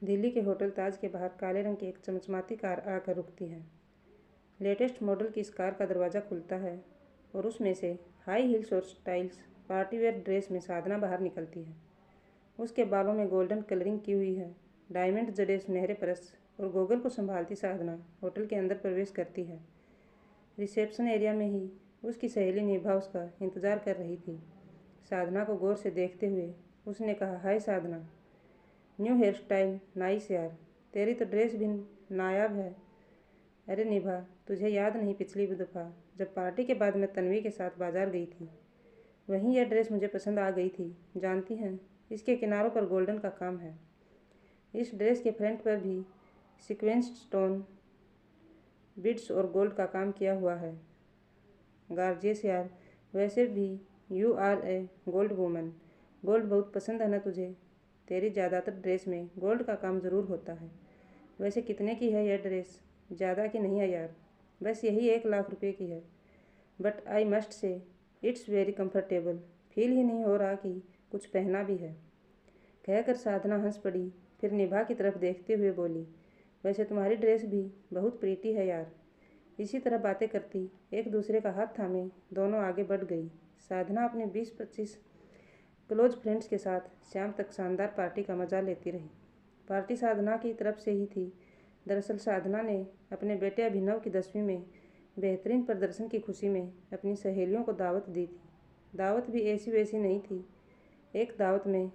दिल्ली के होटल ताज के बाहर काले रंग की एक चमचमाती कार आकर रुकती है। लेटेस्ट मॉडल की इस कार का दरवाज़ा खुलता है और उसमें से हाई हील्स और स्टाइल्स पार्टीवेयर ड्रेस में साधना बाहर निकलती है। उसके बालों में गोल्डन कलरिंग की हुई है। डायमंड जड़े सुनहरे परस और गॉगल को संभालती साधना होटल के अंदर प्रवेश करती है। रिसेप्शन एरिया में ही उसकी सहेली निभा उसका इंतज़ार कर रही थी। साधना को गौर से देखते हुए उसने कहा, हाय साधना, न्यू हेयर स्टाइल नाइस यार, तेरी तो ड्रेस भी नायाब है। अरे निभा, तुझे याद नहीं पिछली दफ़ा जब पार्टी के बाद मैं तन्वी के साथ बाजार गई थी, वहीं यह ड्रेस मुझे पसंद आ गई थी। जानती हैं, इसके किनारों पर गोल्डन का काम है। इस ड्रेस के फ्रंट पर भी सीक्वेंस स्टोन बीड्स और गोल्ड का काम किया हुआ है। गॉर्जियस यार, वैसे भी you are a gold woman. Gold बहुत पसंद है ना तुझे? तेरी ज़्यादातर ड्रेस में गोल्ड का काम ज़रूर होता है। वैसे कितने की है यह ड्रेस? ज़्यादा की नहीं है यार, बस यही 1 लाख रुपए की है। But I must say it's very comfortable. Feel ही नहीं हो रहा कि कुछ पहना भी है। कहकर साधना हंस पड़ी, फिर निभा की तरफ देखते हुए बोली, वैसे तुम्हारी ड्रेस भी बहुत प्रीटी है यार। इसी तरह बातें करती एक दूसरे का हाथ थामे दोनों आगे बढ़ गई। साधना अपने 20-25 क्लोज फ्रेंड्स के साथ शाम तक शानदार पार्टी का मजा लेती रही। पार्टी साधना की तरफ से ही थी। दरअसल साधना ने अपने बेटे अभिनव की 10वीं में बेहतरीन प्रदर्शन की खुशी में अपनी सहेलियों को दावत दी थी। दावत भी ऐसी वैसी नहीं थी। एक दावत में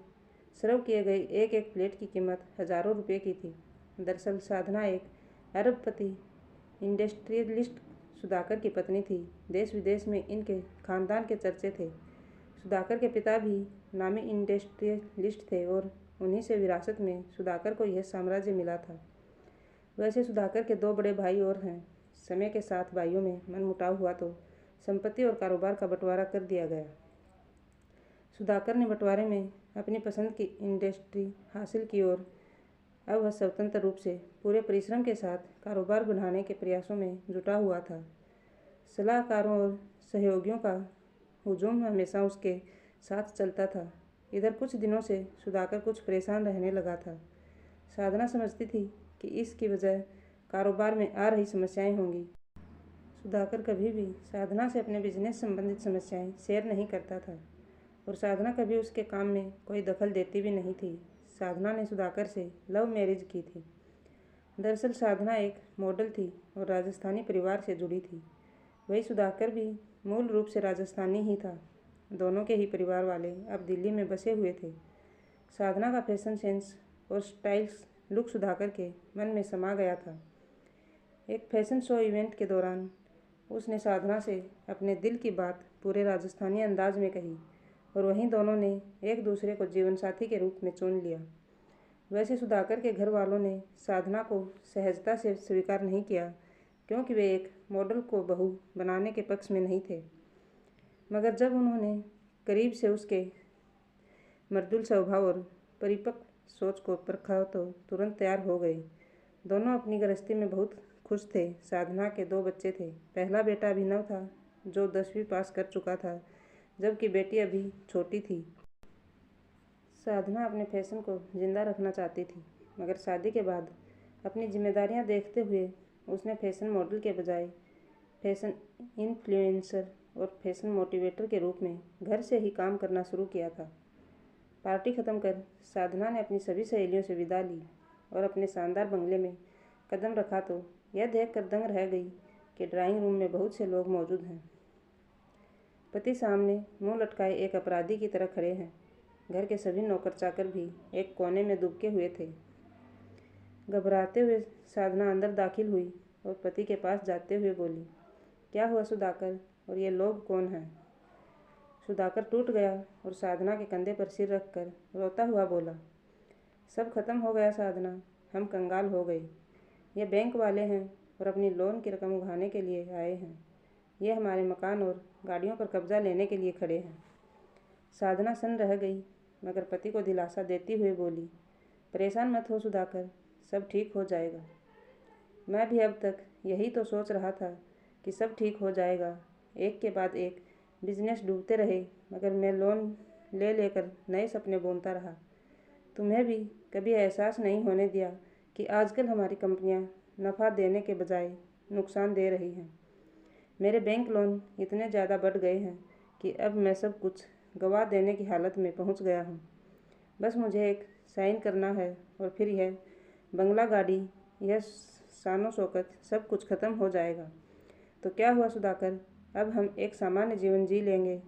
सर्व किए गए एक एक प्लेट की कीमत हज़ारों रुपये की थी। दरअसल साधना एक अरबपति इंडस्ट्रियलिस्ट सुधाकर की पत्नी थी। देश विदेश में इनके खानदान के चर्चे थे। सुधाकर के पिता भी नामी इंडस्ट्रियलिस्ट थे और उन्हीं से विरासत में सुधाकर को यह साम्राज्य मिला था। वैसे सुधाकर के 2 बड़े भाई और हैं। समय के साथ भाइयों में मनमुटाव हुआ तो संपत्ति और कारोबार का बंटवारा कर दिया गया। सुधाकर ने बंटवारे में अपनी पसंद की इंडस्ट्री हासिल की और अब वह स्वतंत्र रूप से पूरे परिश्रम के साथ कारोबार बढ़ाने के प्रयासों में जुटा हुआ था। सलाहकारों और सहयोगियों का हुजूम हमेशा उसके साथ चलता था। इधर कुछ दिनों से सुधाकर कुछ परेशान रहने लगा था। साधना समझती थी कि इसकी वजह कारोबार में आ रही समस्याएं होंगी। सुधाकर कभी भी साधना से अपने बिजनेस संबंधित समस्याएं शेयर नहीं करता था और साधना कभी उसके काम में कोई दखल देती भी नहीं थी। साधना ने सुधाकर से लव मैरिज की थी। दरअसल साधना एक मॉडल थी और राजस्थानी परिवार से जुड़ी थी। वही सुधाकर भी मूल रूप से राजस्थानी ही था। दोनों के ही परिवार वाले अब दिल्ली में बसे हुए थे। साधना का फैशन सेंस और स्टाइल्स लुक सुधाकर के मन में समा गया था। एक फैशन शो इवेंट के दौरान उसने साधना से अपने दिल की बात पूरे राजस्थानी अंदाज में कही और वहीं दोनों ने एक दूसरे को जीवनसाथी के रूप में चुन लिया। वैसे सुधाकर के घर वालों ने साधना को सहजता से स्वीकार नहीं किया क्योंकि वे एक मॉडल को बहू बनाने के पक्ष में नहीं थे। मगर जब उन्होंने करीब से उसके मर्दुल स्वभाव और परिपक्व सोच को परखा तो तुरंत तैयार हो गए। दोनों अपनी गृहस्थी में बहुत खुश थे। साधना के 2 बच्चे थे। पहला बेटा अभिनव था जो 10वीं पास कर चुका था, जबकि बेटी अभी छोटी थी। साधना अपने फैशन को जिंदा रखना चाहती थी, मगर शादी के बाद अपनी जिम्मेदारियां देखते हुए उसने फैशन मॉडल के बजाय फैशन इन्फ्लुएंसर और फैशन मोटिवेटर के रूप में घर से ही काम करना शुरू किया था। पार्टी ख़त्म कर साधना ने अपनी सभी सहेलियों से विदा ली और अपने शानदार बंगले में कदम रखा तो यह देखकर दंग रह गई कि ड्राइंग रूम में बहुत से लोग मौजूद हैं। पति सामने मुंह लटकाए एक अपराधी की तरह खड़े हैं। घर के सभी नौकर चाकर भी एक कोने में दुबके हुए थे। घबराते हुए साधना अंदर दाखिल हुई और पति के पास जाते हुए बोली, क्या हुआ सुधाकर, और ये लोग कौन हैं? सुधाकर टूट गया और साधना के कंधे पर सिर रखकर रोता हुआ बोला, सब खत्म हो गया साधना, हम कंगाल हो गए। ये बैंक वाले हैं और अपनी लोन की रकम उठाने के लिए आए हैं। ये हमारे मकान और गाड़ियों पर कब्जा लेने के लिए खड़े हैं। साधना सन्न रह गई मगर पति को दिलासा देती हुए बोली, परेशान मत हो सुधाकर, सब ठीक हो जाएगा। मैं भी अब तक यही तो सोच रहा था कि सब ठीक हो जाएगा। एक के बाद एक बिजनेस डूबते रहे मगर मैं लोन ले लेकर नए सपने बुनता रहा। तुम्हें भी कभी एहसास नहीं होने दिया कि आजकल हमारी कंपनियां नफ़ा देने के बजाय नुकसान दे रही हैं। मेरे बैंक लोन इतने ज़्यादा बढ़ गए हैं कि अब मैं सब कुछ गंवा देने की हालत में पहुंच गया हूं। बस मुझे एक साइन करना है और फिर यह बंगला, गाड़ी, यह शानो शौकत सब कुछ ख़त्म हो जाएगा। तो क्या हुआ सुधाकर, अब हम एक सामान्य जीवन जी लेंगे।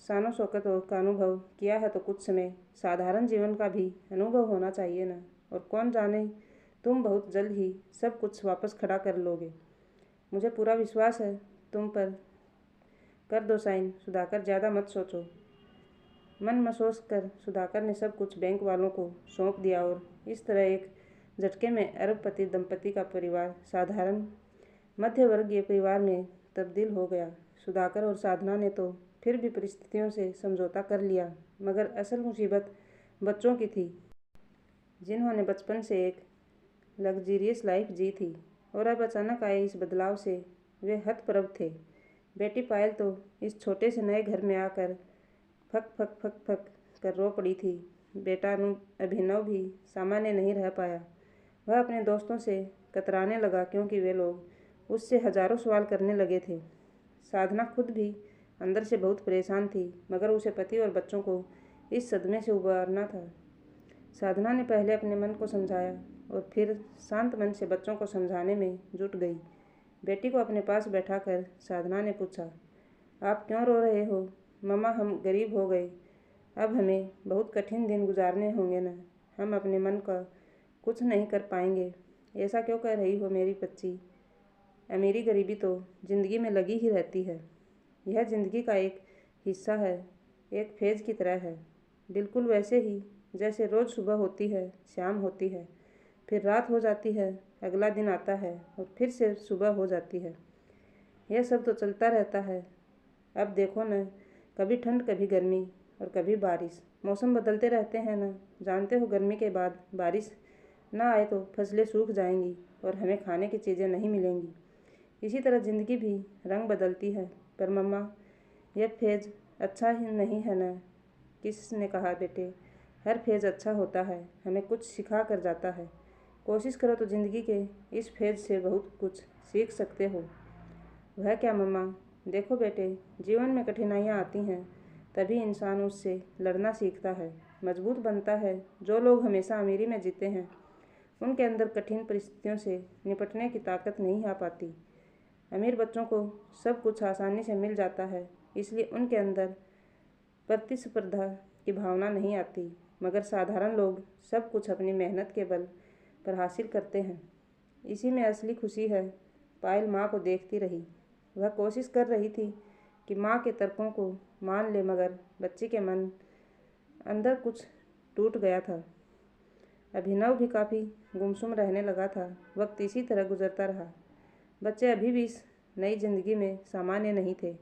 शानो शौकत का अनुभव किया है तो कुछ समय साधारण जीवन का भी अनुभव होना चाहिए ना। और कौन जाने तुम बहुत जल्द ही सब कुछ वापस खड़ा कर लोगे। मुझे पूरा विश्वास है तुम पर। कर दो साइन सुधाकर, ज़्यादा मत सोचो। मन महसूस कर सुधाकर ने सब कुछ बैंक वालों को सौंप दिया और इस तरह एक झटके में अरबपति दंपति का परिवार साधारण मध्यवर्गीय परिवार में तब्दील हो गया। सुधाकर और साधना ने तो फिर भी परिस्थितियों से समझौता कर लिया, मगर असल मुसीबत बच्चों की थी, जिन्होंने बचपन से एक लग्जरियस लाइफ जी थी और अब अचानक आए इस बदलाव से वे हतप्रभ थे। बेटी पायल तो इस छोटे से नए घर में आकर फक फक फक फक कर रो पड़ी थी। बेटा अभिनव भी सामान्य नहीं रह पाया। वह अपने दोस्तों से कतराने लगा क्योंकि वे लोग उससे हजारों सवाल करने लगे थे। साधना खुद भी अंदर से बहुत परेशान थी, मगर उसे पति और बच्चों को इस सदमे से उबारना था। साधना ने पहले अपने मन को समझाया और फिर शांत मन से बच्चों को समझाने में जुट गई। बेटी को अपने पास बैठाकर साधना ने पूछा, आप क्यों रो रहे हो? मम्मा, हम गरीब हो गए। अब हमें बहुत कठिन दिन गुजारने होंगे ना। हम अपने मन का कुछ नहीं कर पाएंगे। ऐसा क्यों कह रही हो मेरी बच्ची? अमीरी गरीबी तो ज़िंदगी में लगी ही रहती है। यह ज़िंदगी का एक हिस्सा है, एक फेज़ की तरह है। बिल्कुल वैसे ही जैसे रोज़ सुबह होती है, शाम होती है, फिर रात हो जाती है, अगला दिन आता है और फिर से सुबह हो जाती है। यह सब तो चलता रहता है। अब देखो न, कभी ठंड, कभी गर्मी और कभी बारिश। मौसम बदलते रहते हैं ना। जानते हो, गर्मी के बाद बारिश ना आए तो फसलें सूख जाएंगी और हमें खाने की चीज़ें नहीं मिलेंगी। इसी तरह ज़िंदगी भी रंग बदलती है। पर मम्मा, यह फेज़ अच्छा ही नहीं है ना? किसने कहा बेटे? हर फेज़ अच्छा होता है, हमें कुछ सिखा कर जाता है। कोशिश करो तो ज़िंदगी के इस फेज़ से बहुत कुछ सीख सकते हो। वह क्या मम्मा? देखो बेटे, जीवन में कठिनाइयाँ आती हैं, तभी इंसान उससे लड़ना सीखता है, मजबूत बनता है। जो लोग हमेशा अमीरी में जीते हैं, उनके अंदर कठिन परिस्थितियों से निपटने की ताकत नहीं आ पाती। अमीर बच्चों को सब कुछ आसानी से मिल जाता है, इसलिए उनके अंदर प्रतिस्पर्धा की भावना नहीं आती। मगर साधारण लोग सब कुछ अपनी मेहनत के बल पर हासिल करते हैं। इसी में असली खुशी है। पायल माँ को देखती रही। वह कोशिश कर रही थी कि माँ के तर्कों को मान ले, मगर बच्ची के मन अंदर कुछ टूट गया था। अभिनव भी काफ़ी गुमसुम रहने लगा था। वक्त इसी तरह गुजरता रहा। बच्चे अभी भी इस नई जिंदगी में सामान्य नहीं थे।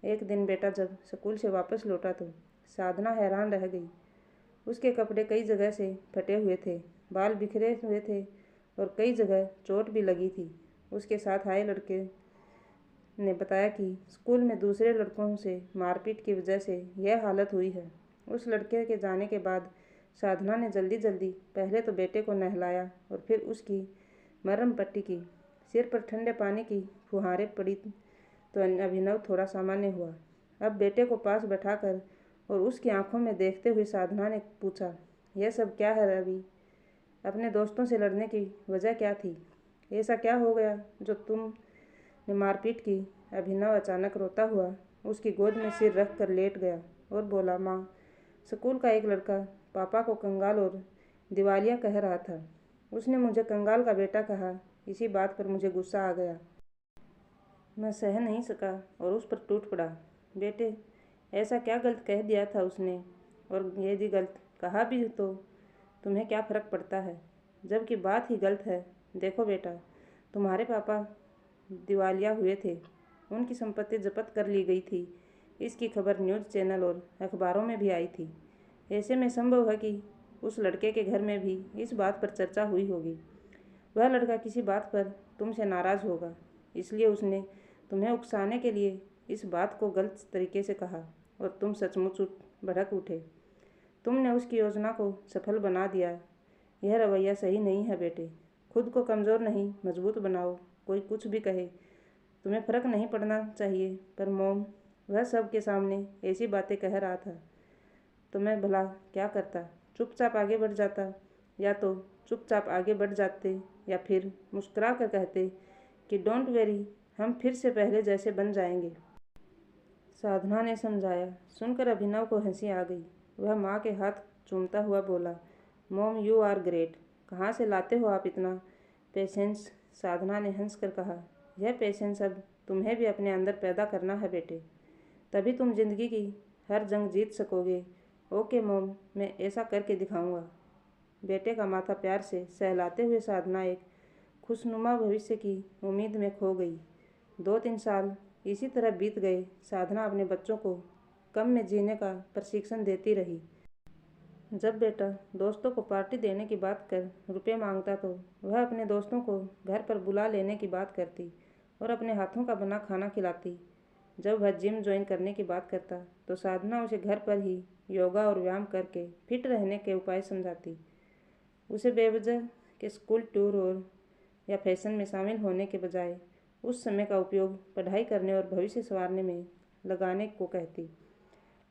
एक दिन बेटा जब स्कूल से वापस लौटा तो साधना हैरान रह गई। उसके कपड़े कई जगह से फटे हुए थे, बाल बिखरे हुए थे और कई जगह चोट भी लगी थी। उसके साथ आए लड़के ने बताया कि स्कूल में दूसरे लड़कों से मारपीट की वजह से यह हालत हुई है। उस लड़के के जाने के बाद साधना ने जल्दी जल्दी पहले तो बेटे को नहलाया और फिर उसकी मरहम पट्टी की। सिर पर ठंडे पानी की फुहारें पड़ी तो अभिनव थोड़ा सामान्य हुआ। अब बेटे को पास बैठाकर और उसकी आंखों में देखते हुए साधना ने पूछा, यह सब क्या है रवि? अपने दोस्तों से लड़ने की वजह क्या थी? ऐसा क्या हो गया जो तुमने मारपीट की? अभिनव अचानक रोता हुआ उसकी गोद में सिर रख कर लेट गया और बोला, माँ, स्कूल का एक लड़का पापा को कंगाल और दिवालिया कह रहा था। उसने मुझे कंगाल का बेटा कहा। इसी बात पर मुझे गुस्सा आ गया। मैं सह नहीं सका और उस पर टूट पड़ा। बेटे, ऐसा क्या गलत कह दिया था उसने? और यदि गलत कहा भी तो तुम्हें क्या फ़र्क पड़ता है, जबकि बात ही गलत है। देखो बेटा, तुम्हारे पापा दिवालिया हुए थे, उनकी संपत्ति जब्त कर ली गई थी। इसकी खबर न्यूज़ चैनल और अखबारों में भी आई थी। ऐसे में संभव है कि उस लड़के के घर में भी इस बात पर चर्चा हुई होगी। वह लड़का किसी बात पर तुमसे नाराज़ होगा, इसलिए उसने तुम्हें उकसाने के लिए इस बात को गलत तरीके से कहा और तुम सचमुच भड़क उठे। तुमने उसकी योजना को सफल बना दिया। यह रवैया सही नहीं है बेटे। खुद को कमज़ोर नहीं, मजबूत बनाओ। कोई कुछ भी कहे, तुम्हें फ़र्क नहीं पड़ना चाहिए। पर मॉम, वह सबके सामने ऐसी बातें कह रहा था, तो मैं भला क्या करता? चुपचाप आगे बढ़ जाता। या तो चुपचाप आगे बढ़ जाते या फिर मुस्कुरा कर कहते कि डोंट वेरी, हम फिर से पहले जैसे बन जाएंगे। साधना ने समझाया। सुनकर अभिनव को हंसी आ गई। वह माँ के हाथ चूमता हुआ बोला, मॉम यू आर ग्रेट। कहाँ से लाते हो आप इतना पेशेंस? साधना ने हंसकर कहा, यह पेशेंस अब तुम्हें भी अपने अंदर पैदा करना है बेटे, तभी तुम जिंदगी की हर जंग जीत सकोगे। ओके मॉम, मैं ऐसा करके दिखाऊंगा। बेटे का माथा प्यार से सहलाते हुए साधना एक खुशनुमा भविष्य की उम्मीद में खो गई। 2-3 साल इसी तरह बीत गए। साधना अपने बच्चों को कम में जीने का प्रशिक्षण देती रही। जब बेटा दोस्तों को पार्टी देने की बात कर रुपये मांगता तो वह अपने दोस्तों को घर पर बुला लेने की बात करती और अपने हाथों का बना खाना खिलाती। जब वह जिम ज्वाइन करने की बात करता तो साधना उसे घर पर ही योगा और व्यायाम करके फिट रहने के उपाय समझाती। उसे बेवजह के स्कूल टूर और या फैशन में शामिल होने के बजाय उस समय का उपयोग पढ़ाई करने और भविष्य संवारने में लगाने को कहती।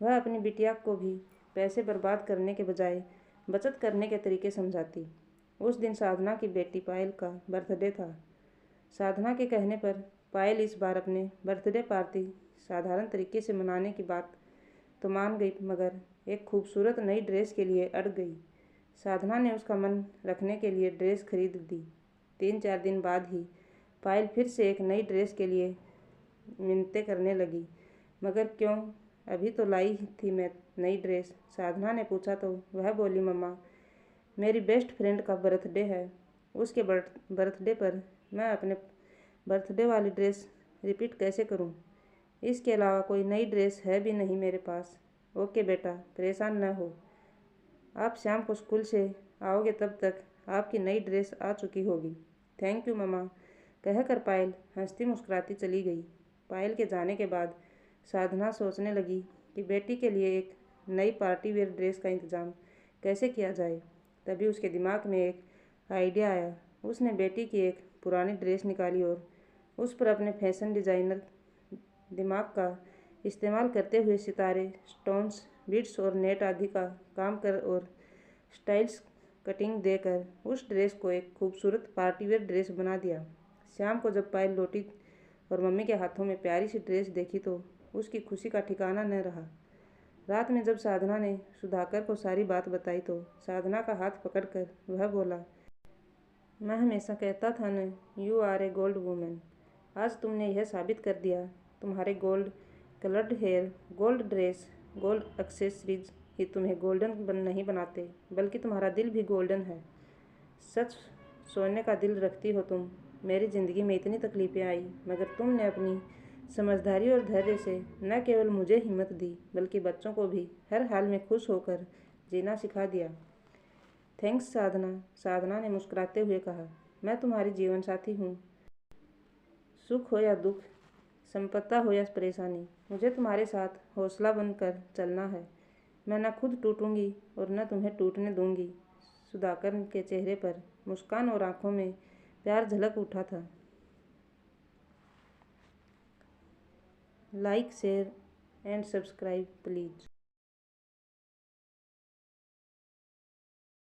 वह अपनी बिटिया को भी पैसे बर्बाद करने के बजाय बचत करने के तरीके समझाती। उस दिन साधना की बेटी पायल का बर्थडे था। साधना के कहने पर पायल इस बार अपने बर्थडे पार्टी साधारण तरीके से मनाने की बात तो मान गई, मगर एक खूबसूरत नई ड्रेस के लिए अड़ गई। साधना ने उसका मन रखने के लिए ड्रेस खरीद दी। 3-4 दिन बाद ही पायल फिर से एक नई ड्रेस के लिए मिन्नतें करने लगी। मगर क्यों? अभी तो लाई थी मैं नई ड्रेस। साधना ने पूछा तो वह बोली, मम्मा, मेरी बेस्ट फ्रेंड का बर्थडे है। उसके बर्थडे पर मैं अपने बर्थडे वाली ड्रेस रिपीट कैसे करूं? इसके अलावा कोई नई ड्रेस है भी नहीं मेरे पास। ओके बेटा, परेशान न हो। आप शाम को स्कूल से आओगे तब तक आपकी नई ड्रेस आ चुकी होगी। थैंक यू मम्मा, कहकर पायल हंसती मुस्कुराती चली गई। पायल के जाने के बाद साधना सोचने लगी कि बेटी के लिए एक नई पार्टी वेयर ड्रेस का इंतज़ाम कैसे किया जाए। तभी उसके दिमाग में एक आइडिया आया। उसने बेटी की एक पुरानी ड्रेस निकाली और उस पर अपने फैशन डिज़ाइनर दिमाग का इस्तेमाल करते हुए सितारे, स्टोन्स, बीड्स और नेट आदि का काम कर और स्टाइल्स कटिंग देकर उस ड्रेस को एक खूबसूरत पार्टीवेयर ड्रेस बना दिया। शाम को जब पायल लौटी और मम्मी के हाथों में प्यारी सी ड्रेस देखी तो उसकी खुशी का ठिकाना न रहा। रात में जब साधना ने सुधाकर को सारी बात बताई तो साधना का हाथ पकड़कर वह बोला, मैं हमेशा कहता था न, you are a gold women. आज तुमने यह साबित कर दिया। तुम्हारे gold coloured hair, gold dress, gold accessories ही तुम्हें गोल्डन नहीं बनाते, बल्कि तुम्हारा दिल भी गोल्डन है। सच सोने का दिल रखती हो तुम। मेरी ज़िंदगी में इतनी तकलीफ़ें आई, मगर तुमने अपनी समझदारी और धैर्य से न केवल मुझे हिम्मत दी, बल्कि बच्चों को भी हर हाल में खुश होकर जीना सिखा दिया। थैंक्स साधना, साधना ने मुस्कुराते हुए कहा। मैं तुम्हारी जीवन साथी हूँ। सुख हो या दुख, संपत्ति हो या परेशानी, मुझे तुम्हारे साथ हौसला बनकर चलना है। मैं न खुद टूटूंगी और न तुम्हें टूटने दूंगी। सुधाकर के चेहरे पर मुस्कान और आंखों में प्यार झलक उठा था। Like, share and subscribe please.